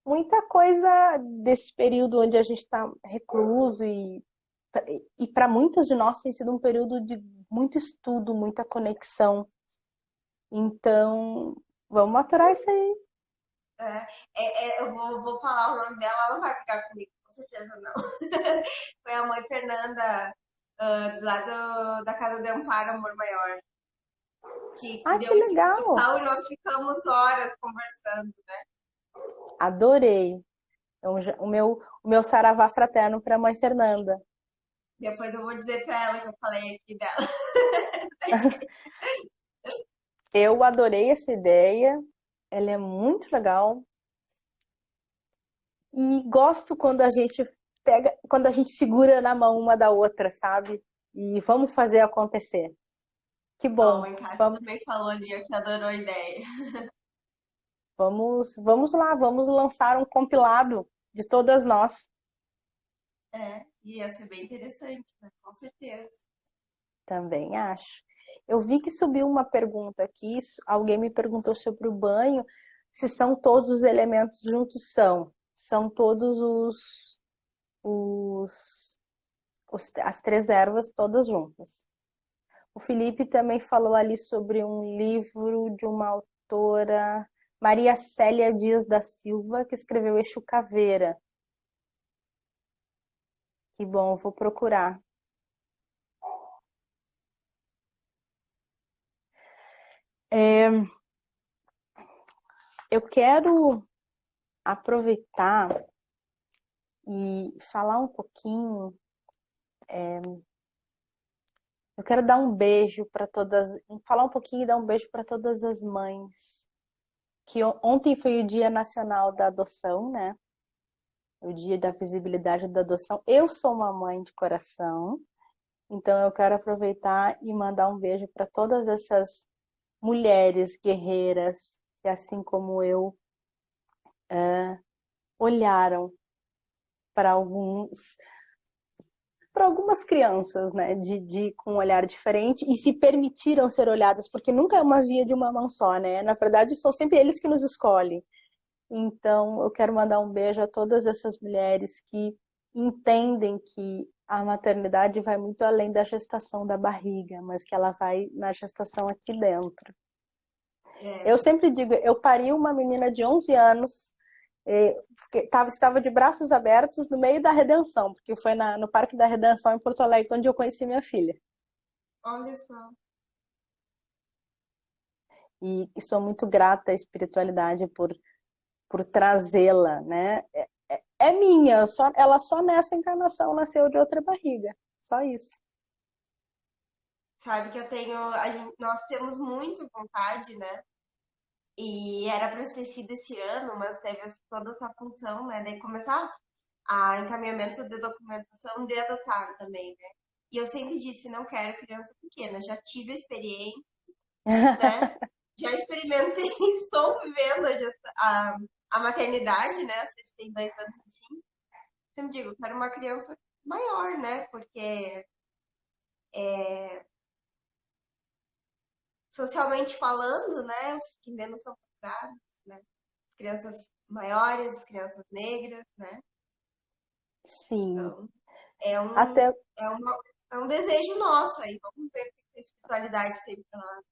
muita coisa desse período onde a gente está recluso e para muitas de nós tem sido um período de muito estudo, muita conexão. Então, vamos maturar isso aí. Eu vou falar o nome dela, ela não vai ficar comigo, com certeza não. Foi a mãe Fernanda, lá da Casa de Amparo Amor Maior, que Ah, que deu esse legal! edital e nós ficamos horas conversando. Adorei. Então, o meu saravá fraterno para a mãe Fernanda. Depois eu vou dizer pra ela que eu falei aqui dela. Eu adorei essa ideia, ela é muito legal e gosto quando a gente pega, quando a gente segura na mão uma da outra, sabe? E vamos fazer acontecer. Que Ó, a bom. mãe Cássia Vamos, também falou ali que adorou a ideia. vamos lá, vamos lançar um compilado de todas nós. Ia ser bem interessante, né? Com certeza. Também acho. Eu vi que subiu uma pergunta aqui, alguém me perguntou sobre o banho, se são todos os elementos juntos, são todos os, as três ervas todas juntas. O Felipe também falou ali sobre um livro de uma autora, Maria Célia Dias da Silva, que escreveu Exu Caveira. Que bom, vou procurar. Eu quero aproveitar e falar um pouquinho. Eu quero dar um beijo para todas, falar um pouquinho e dar um beijo para todas as mães. Que ontem foi o Dia Nacional da Adoção, né? O Dia da Visibilidade da Adoção. Eu sou uma mãe de coração, então eu quero aproveitar e mandar um beijo para todas essas mulheres guerreiras que, assim como eu, olharam para algumas crianças, né, com um olhar diferente e se permitiram ser olhadas, porque nunca é uma via de uma mão só, né? Na verdade, são sempre eles que nos escolhem. Então, eu quero mandar um beijo a todas essas mulheres que entendem que a maternidade vai muito além da gestação da barriga, mas que ela vai na gestação aqui dentro. Eu sempre digo, eu pari uma menina de 11 anos, estava de braços abertos no meio da Redenção, porque foi no Parque da Redenção em Porto Alegre, onde eu conheci minha filha. Olha só. E sou muito grata à espiritualidade por trazê-la, né? É minha, ela só nessa encarnação nasceu de outra barriga, só isso. Sabe que nós temos muito vontade, né? E era para ter sido esse ano, mas teve toda essa função, né? De começar a encaminhamento de documentação de adotar também, né? E eu sempre disse, não quero criança pequena, já tive a experiência, né? Já experimentei, estou vivendo a maternidade, né? Vocês têm 2 anos assim. Sempre digo, quero uma criança maior, né? Porque socialmente falando, né? Os que menos são procurados, né? As crianças maiores, as crianças negras, né? Sim, Então, é um, até é uma. É um desejo nosso aí. Vamos ver o que a espiritualidade seria para nós.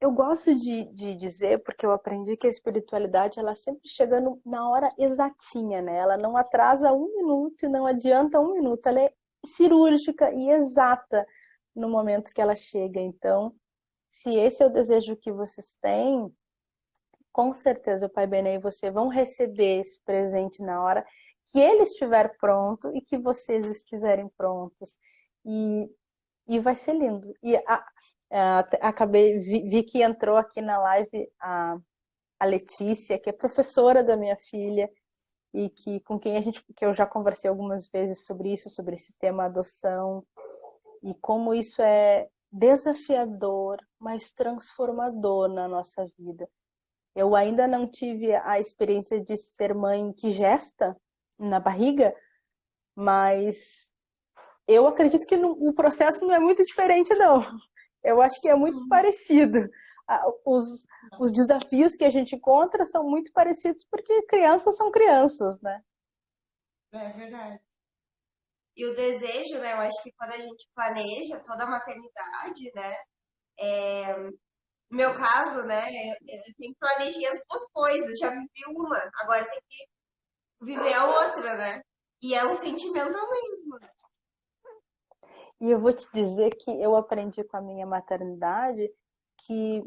Eu gosto de dizer, porque eu aprendi que a espiritualidade, ela sempre chega na hora exatinha, né? Ela não atrasa um minuto e não adianta um minuto. Ela é cirúrgica e exata no momento que ela chega. Então, se esse é o desejo que vocês têm, com certeza o Pai Benê e você vão receber esse presente na hora que ele estiver pronto e que vocês estiverem prontos. E, e vai ser lindo. Vi que entrou aqui na live a Letícia, que é professora da minha filha e com quem que eu já conversei algumas vezes sobre esse tema adoção e como isso é desafiador, mas transformador na nossa vida. Eu ainda não tive a experiência de ser mãe que gesta na barriga, mas eu acredito que o processo não é muito diferente, não. Eu acho que é muito parecido. Os desafios que a gente encontra são muito parecidos porque crianças são crianças, né? É verdade. E o desejo, né? Eu acho que quando a gente planeja toda a maternidade, né? No meu caso, né? Eu sempre planejei as duas coisas. Já vivi uma, agora tem que viver a outra, né? E é um sentimento ao mesmo. E eu vou te dizer que eu aprendi com a minha maternidade que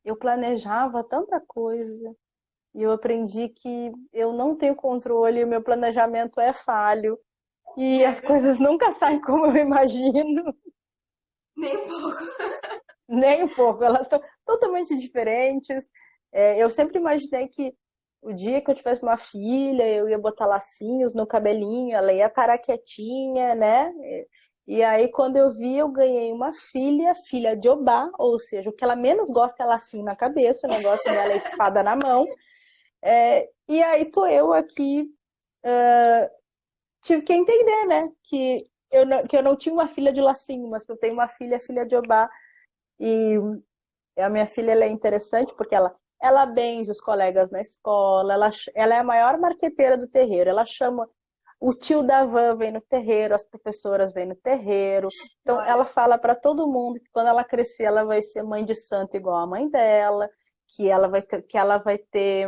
eu planejava tanta coisa e eu aprendi que eu não tenho controle, o meu planejamento é falho e as coisas nunca saem como eu imagino. Nem um pouco. Nem um pouco, elas estão totalmente diferentes. Eu sempre imaginei que o dia que eu tivesse uma filha, eu ia botar lacinhos no cabelinho, ela ia parar quietinha, né? E aí, quando eu vi, eu ganhei uma filha de Obá, ou seja, o que ela menos gosta é lacinho na cabeça, o negócio dela é espada na mão. E aí, tô eu aqui, tive que entender, né? Que eu não tinha uma filha de lacinho, mas que eu tenho uma filha de Obá. E a minha filha ela é interessante porque ela benze os colegas na escola, ela é a maior marqueteira do terreiro, ela chama o tio da van vem no terreiro, as professoras vêm no terreiro, então Olha, ela fala para todo mundo que quando ela crescer ela vai ser mãe de santo igual a mãe dela, que ela vai ter,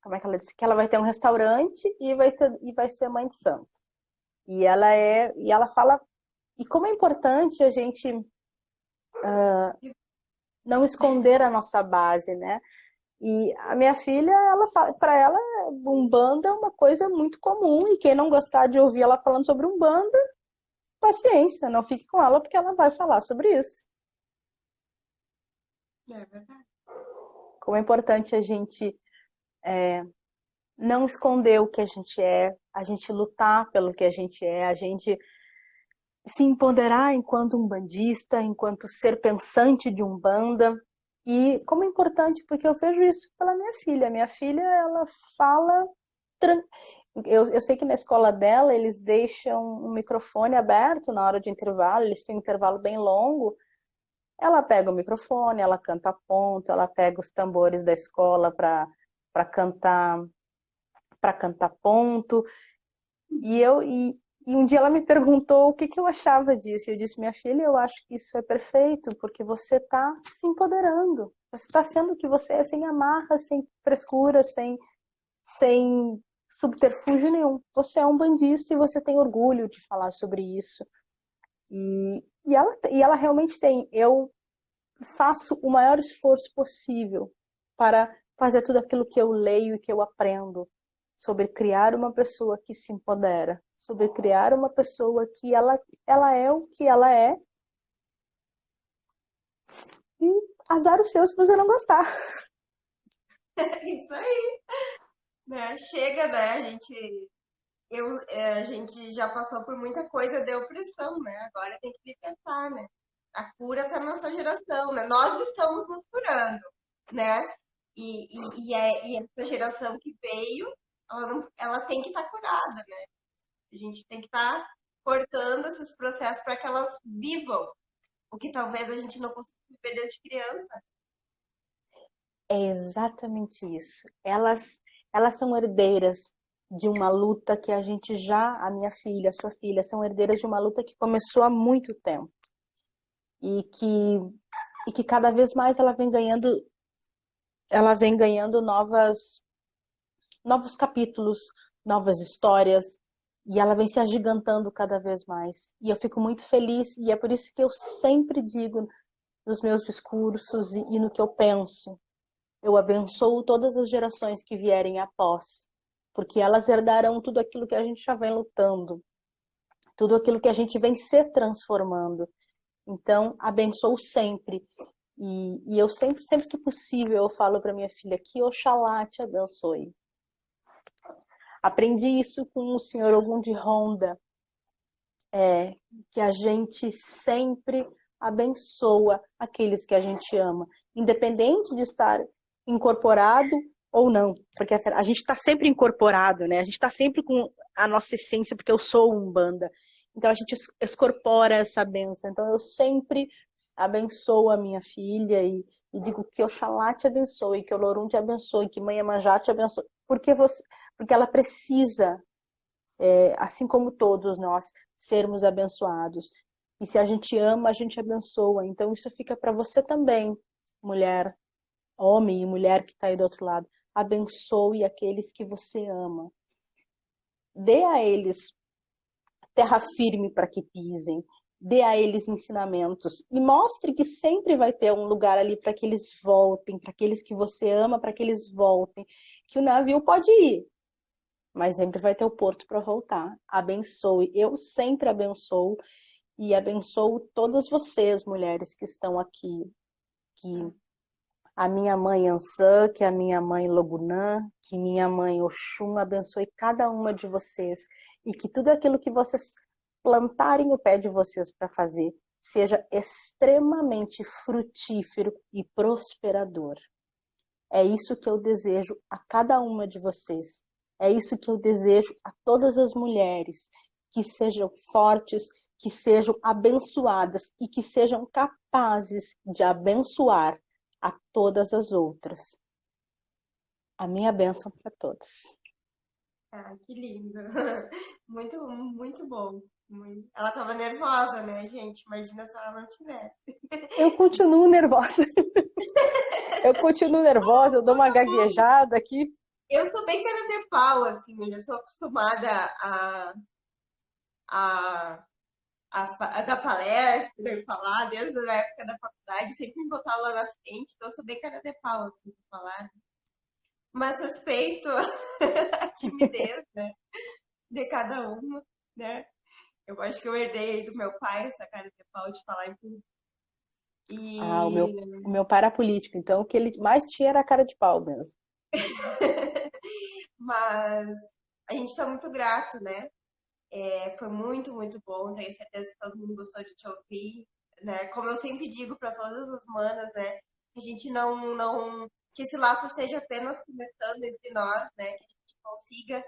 como é que ela disse? Que ela vai ter um restaurante e vai ser mãe de santo. E ela fala, e como é importante a gente não esconder a nossa base, né? E a minha filha, para ela, Umbanda é uma coisa muito comum e quem não gostar de ouvir ela falando sobre Umbanda, paciência, não fique com ela porque ela vai falar sobre isso. é verdade. Como é importante a gente não esconder o que a gente lutar pelo que a gente é, a gente se empoderar enquanto umbandista, enquanto ser pensante de Umbanda. E como é importante, porque eu vejo isso pela minha filha. Minha filha, ela fala. Eu sei que na escola dela eles deixam um microfone aberto na hora de intervalo, eles têm um intervalo bem longo. Ela pega o microfone, ela canta ponto, ela pega os tambores da escola para cantar para cantar ponto. E um dia ela me perguntou o que eu achava disso. Eu disse, minha filha, eu acho que isso é perfeito, porque você está se empoderando. Você está sendo o que você é, sem amarra, sem frescura, sem subterfúgio nenhum. Você é um bandista e você tem orgulho de falar sobre isso. E ela realmente tem. Eu faço o maior esforço possível para fazer tudo aquilo que eu leio e que eu aprendo sobre criar uma pessoa que se empodera, sobre criar uma pessoa que ela é o que ela é e azar o seu se você não gostar. Isso aí, né? Chega, né? A gente já passou por muita coisa de opressão, né? Agora tem que libertar, né? A cura tá na nossa geração, né? Nós estamos nos curando, né? E essa geração que veio, ela tem que estar curada, né? A gente tem que estar cortando esses processos para que elas vivam o que talvez a gente não consiga viver desde criança. É exatamente isso. Elas são herdeiras de uma luta que a minha filha, a sua filha, são herdeiras de uma luta que começou há muito tempo. E que cada vez mais ela vem ganhando novos capítulos, novas histórias, e ela vem se agigantando cada vez mais. E eu fico muito feliz, e é por isso que eu sempre digo nos meus discursos e no que eu penso, eu abençoo todas as gerações que vierem após, porque elas herdarão tudo aquilo que a gente já vem lutando, tudo aquilo que a gente vem se transformando. Então, abençoo sempre. E eu sempre que possível, eu falo para minha filha que Oxalá te abençoe. Aprendi isso com o senhor Ogum de Honda, que a gente sempre abençoa aqueles que a gente ama, independente de estar incorporado ou não, porque a gente está sempre incorporado, né? A gente está sempre com a nossa essência, porque eu sou Umbanda. Então a gente excorpora essa benção. Então eu sempre abençoo a minha filha e digo que Oxalá te abençoe, que Olorum te abençoe, que Mãe Iemanjá te abençoe, porque ela precisa, assim como todos nós, sermos abençoados. E se a gente ama, a gente abençoa. Então isso fica para você também, mulher, homem e mulher que está aí do outro lado. Abençoe aqueles que você ama. Dê a eles terra firme para que pisem. Dê a eles ensinamentos. E mostre que sempre vai ter um lugar ali para que eles voltem, para aqueles que você ama, para que eles voltem. Que o navio pode ir, mas sempre vai ter o porto para voltar. Abençoe. Eu sempre abençoo e abençoo todas vocês, mulheres que estão aqui. Que a minha mãe Ansã, que a minha mãe Logunã, que minha mãe Oxum abençoe cada uma de vocês e que tudo aquilo que vocês plantarem o pé de vocês para fazer seja extremamente frutífero e prosperador. É isso que eu desejo a cada uma de vocês. É isso que eu desejo a todas as mulheres, que sejam fortes, que sejam abençoadas e que sejam capazes de abençoar a todas as outras. A minha bênção para todos. Ah, que lindo. Muito, muito bom. Ela tava nervosa, né, gente? Imagina se ela não tivesse. Eu continuo nervosa. Eu dou uma gaguejada aqui. Eu sou bem cara de pau, assim, eu já sou acostumada a, a dar palestra e falar desde a época da faculdade, sempre me botar lá na frente, então eu sou bem cara de pau, assim, pra falar. Mas respeito a timidez, né, de cada uma, né? Eu acho que eu herdei do meu pai essa cara de pau de falar em público. Ah, E... o meu pai era político, então o que ele mais tinha era a cara de pau mesmo. Mas a gente está muito grato, né? Foi muito, muito bom. Tenho certeza que todo mundo gostou de te ouvir, né? Como eu sempre digo para todas as manas, né? Que a gente que esse laço esteja apenas começando entre nós, né? Que a gente consiga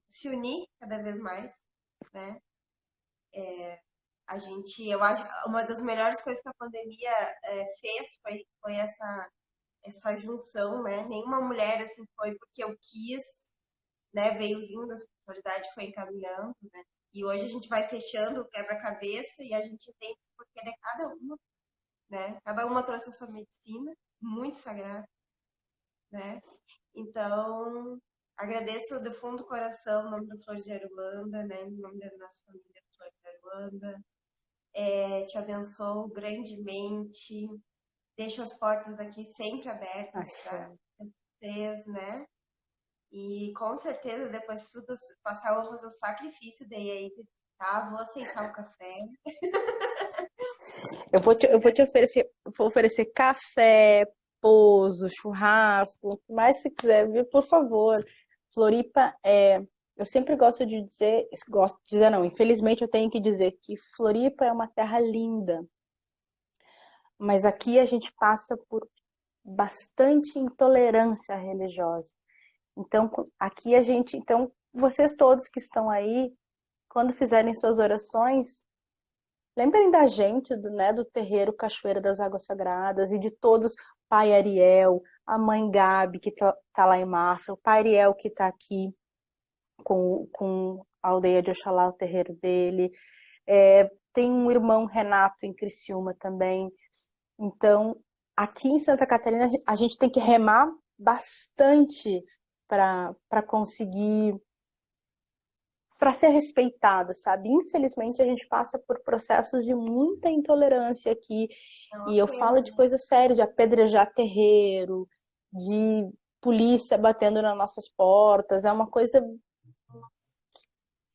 se unir cada vez mais, né? Eu acho, uma das melhores coisas que a pandemia fez foi essa junção, né? Nenhuma mulher assim foi porque eu quis, né? Veio vindo, a espiritualidade foi encaminhando, né? E hoje a gente vai fechando o quebra-cabeça e a gente entende o porquê de cada uma, né? Cada uma trouxe a sua medicina, muito sagrada, né? Então, agradeço do fundo do coração, em nome do Flores de Aruanda, né? Em nome da nossa família do Flores de Aruanda. Te abençoo grandemente. Deixo as portas aqui sempre abertas para vocês, né? E com certeza, depois de tudo passar, eu vou fazer o sacrifício daí aí, tá? Vou aceitar o café. Eu vou te oferecer café, pouso, churrasco, o que mais você quiser, viu? Por favor. Floripa eu sempre gosto de dizer não, infelizmente eu tenho que dizer que Floripa é uma terra linda, mas aqui a gente passa por bastante intolerância religiosa. Então, então, vocês todos que estão aí, quando fizerem suas orações, lembrem da gente, do terreiro Cachoeira das Águas Sagradas e de todos, Pai Ariel, a mãe Gabi, que tá lá em Mafra, o pai Ariel, que tá aqui com a aldeia de Oxalá, o terreiro dele. Tem um irmão Renato em Criciúma também. Então, aqui em Santa Catarina, a gente tem que remar bastante para conseguir, para ser respeitado, sabe? Infelizmente, a gente passa por processos de muita intolerância aqui. E eu falo de coisas sérias, de apedrejar terreiro, de polícia batendo nas nossas portas. É uma coisa.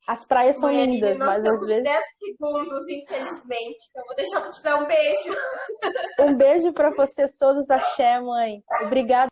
As praias são Mãe, lindas, nós mas às temos vezes. 10 segundos, infelizmente. Então, vou deixar para te dar um beijo. Um beijo para vocês todos, axé, mãe. Obrigada.